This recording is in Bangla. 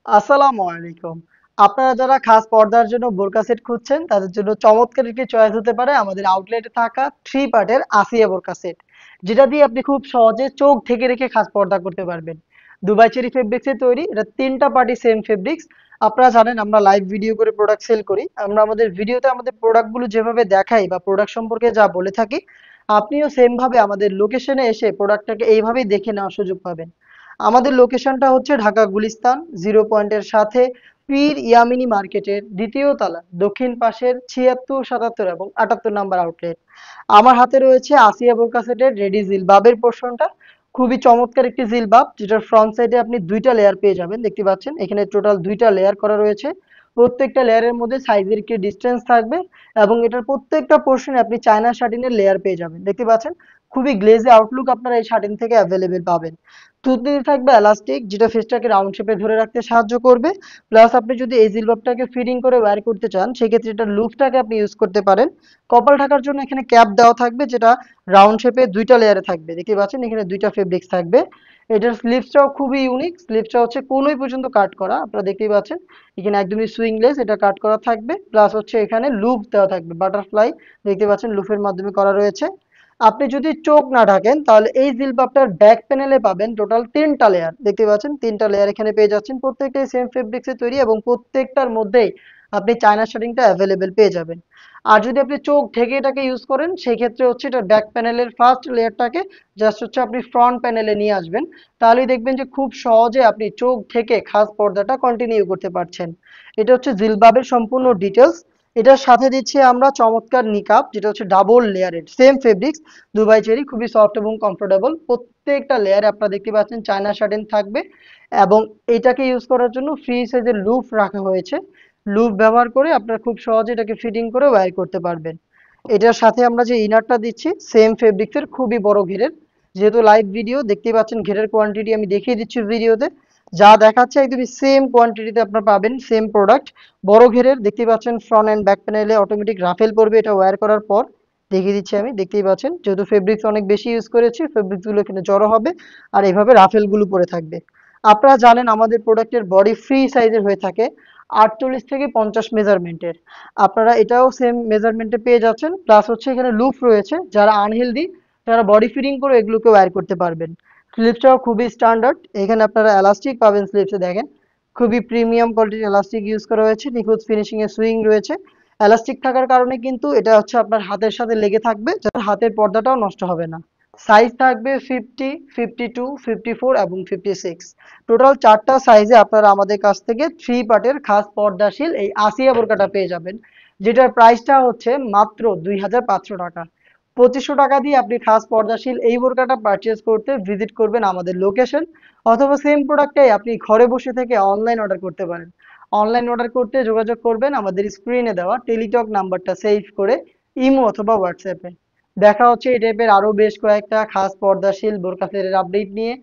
আসসালামু আলাইকুম। আপনারা যারা খাস পর্দার জন্য বোরকা সেট খুঁজছেন, তাদের জন্য চমৎকার একটি চয়েস হতে পারে আমাদের আউটলেটে থাকা 3 পার্টের আসিয়া বোরকা সেট। যেটা দিয়ে আপনি খুব সহজে চোখ ঢেকে রেখে খাস পর্দা করতে পারবেন। দুবাই চেরি ফেব্রিক্স এর তৈরি। এটা ৩টা পার্টি সেম ফেব্রিক্স। আপনারা জানেন আমরা লাইভ ভিডিও করে প্রোডাক্ট সেল করি। আমরা আমাদের ভিডিওতে আমাদের প্রোডাক্টগুলো যেভাবে দেখাই বা প্রোডাক্ট সম্পর্কে যা বলে থাকি, আপনিও সেম ভাবে আমাদের লোকেশনে এসে প্রোডাক্টটাকে এইভাবেই দেখে নেওয়ার সুযোগ পাবেন। আমাদের লোকেশনটা হচ্ছে ঢাকা গুলিস্তান জিরো পয়েন্টের সাথে পীর ইয়ামিনী মার্কেটের দ্বিতীয় তলা দক্ষিণ পাশের ৭৬, ৭৭ এবং ৭৮ নাম্বার আউটলেট। আমার হাতে রয়েছে আসিয়া বোরকা সেটের রেডি জিলবাবের পোর্শনটা। খুবই চমৎকার একটি জিলবাব, যেটার ফ্রন্ট সাইডে আপনি দুইটা লেয়ার পেয়ে যাবেন। দেখতে পাচ্ছেন এখানে টোটাল দুইটা লেয়ার করা রয়েছে। প্রত্যেকটা লেয়ারের মধ্যে সাইজের একটি ডিস্টেন্স থাকবে এবং এটার প্রত্যেকটা পোর্শনে আপনি চায়না শাটিনের লেয়ার পেয়ে যাবেন। দেখতে পাচ্ছেন খুবই গ্লেজি আউটলুক আপনারা এই শাটিন থেকে অ্যাভেলেবেল পাবেন। তুতলিতে থাকবে এলাস্টিক, যেটা ফেসটাকে রাউন্ড শেপে ধরে রাখতে সাহায্য করবে। প্লাস আপনি যদি এই জিলবাবটাকে ফিটিং করে ওয়্যার করতে চান, সেক্ষেত্রে এটার লুপটাকে আপনি ইউজ করতে পারেন। কপাল ঢাকার জন্য এখানে ক্যাপ দেওয়া থাকবে, যেটা রাউন্ড শেপে দুইটা লেয়ারে থাকবে। দেখতে পাচ্ছেন এখানে দুইটা ফেব্রিক্স থাকবে। এটার স্লিভসটাও খুবই ইউনিক। স্লিভসটা হচ্ছে কোনোই পর্যন্ত কাট করা, আপনারা দেখতেই পাচ্ছেন। এখানে একদমই সুইংলেস, এটা কাট করা থাকবে। প্লাস হচ্ছে এখানে লুপ দেওয়া থাকবে, বাটারফ্লাই দেখতে পাচ্ছেন লুপের মাধ্যমে করা রয়েছে। আপনি যদি চোখ না ঢাকেন, তাহলে এই জিলবাবটার ব্যাক প্যানেলে পাবেন টোটাল 3টা লেয়ার। দেখতে পাচ্ছেন 3টা লেয়ার এখানে পেয়ে যাচ্ছেন, প্রত্যেকটাই সেম ফেব্রিক্সে তৈরি এবং প্রত্যেকটার মধ্যেই আপনি চায়না শার্টিংটা অ্যাভেলেবেল পেয়ে যাবেন। আর যদি আপনি চোখ ঢেকে এটাকে ইউজ করেন, সেই ক্ষেত্রে হচ্ছে এটা ব্যাক প্যানেলের ফার্স্ট লেয়ারটাকে জাস্ট হচ্ছে আপনি ফ্রন্ট প্যানেলে নিয়ে আসবেন। তাহলেই দেখবেন যে খুব সহজে আপনি চোখ ঢেকে খাস পর্দাটা কন্টিনিউ করতে পারছেন। এটা হচ্ছে জিলবাবের সম্পূর্ণ ডিটেলস। এটার সাথে দিচ্ছি আমরা চমৎকার নিকাব, যেটা হচ্ছে ডাবল লেয়ারের সেম ফেব্রিক্স। দুবাই চেরি খুবই সফট এবং কমফোর্টেবল। প্রত্যেকটা লেয়ারে আপনারা দেখতে পাচ্ছেন চায়না শার্টিন থাকবে এবং এটাকে ইউজ করার জন্য ফ্রি সাইজের লুপ রাখা হয়েছে। লুপ ব্যবহার করে আপনারা খুব সহজে এটাকে ফিটিং করে ওয়্যার করতে পারবেন। এটার সাথে আমরা যে ইনারটা দিচ্ছি সেম ফেব্রিক্সের, খুবই বড় ঘেরের। যেহেতু লাইভ ভিডিও দেখতেই পাচ্ছেন, ঘেরের কোয়ান্টিটি আমি দেখিয়ে দিচ্ছি ভিডিওতে। যা দেখাচ্ছে একদমই সেম কোয়ান্টিটিতে আপনারা পাবেন, সেম প্রোডাক্ট। বড় ঘেরের দেখতেই পাচ্ছেন, ফ্রন্ট এন্ড ব্যাক প্যানেলে অটোমেটিক রাফেল পড়বে এটা ওয়্যার করার পর। দেখিয়ে দিচ্ছি আমি, দেখতেই পাচ্ছেন যেহেতু ফেব্রিক্স অনেক বেশি ইউজ করেছি, ফেব্রিক্স গুলো এখানে জড়ো হবে আর এইভাবে রাফেল গুলো পড়ে থাকবে। আপনারা জানেন আমাদের প্রোডাক্টের বডি ফ্রি সাইজের হয়ে থাকে, ৪৮ থেকে ৫০ মেজারমেন্টের। আপনারা এটাও সেম মেজারমেন্টে পেয়ে যাচ্ছেন। প্লাস হচ্ছে এখানে লুপ রয়েছে, যারা আনহেলদি তারা বডি ফিটিং করে এগুলোকে ওয়্যার করতে পারবেন। স্লিপসটাও খুবই স্ট্যান্ডার্ড, এখানে আপনারা এলাস্টিক পাবেন স্লিপসে। দেখেন খুবই প্রিমিয়াম কোয়ালিটির এলাস্টিক ইউজ করা হয়েছে, নিখুঁত ফিনিশিং এর সুইং রয়েছে। এলাস্টিক থাকার কারণে কিন্তু এটা হচ্ছে আপনার হাতের সাথে লেগে থাকবে, যাতে হাতের পর্দাটাও নষ্ট হবে না। সাইজ থাকবে 50, 52, 54 এবং 56। টোটাল 4টা সাইজে আপনারা আমাদের কাছ থেকে 3 পার্টের খাস পর্দাশীল এই আসিয়া বোরকাটা পেয়ে যাবেন, যেটার প্রাইসটা হচ্ছে মাত্র ২৫০০ টাকা। ২৫০০ টাকা দিয়ে আপনি খাস পর্দাশীল এই বোরকাটা পারচেজ করতে ভিজিট করবেন আমাদের লোকেশন, অথবা সেম প্রোডাক্টটাই আপনি ঘরে বসে থেকে অনলাইন অর্ডার করতে পারেন। অনলাইন অর্ডার করতে যোগাযোগ করবেন আমাদের স্ক্রিনে দেওয়া টেলিটক নাম্বারটা সেভ করে ইমো অথবা হোয়াটসঅ্যাপে। দেখা হচ্ছে এই টাইপের আরো বেশ কয়েকটা খাস পর্দাশীল বোরকা সেটের আপডেট নিয়ে।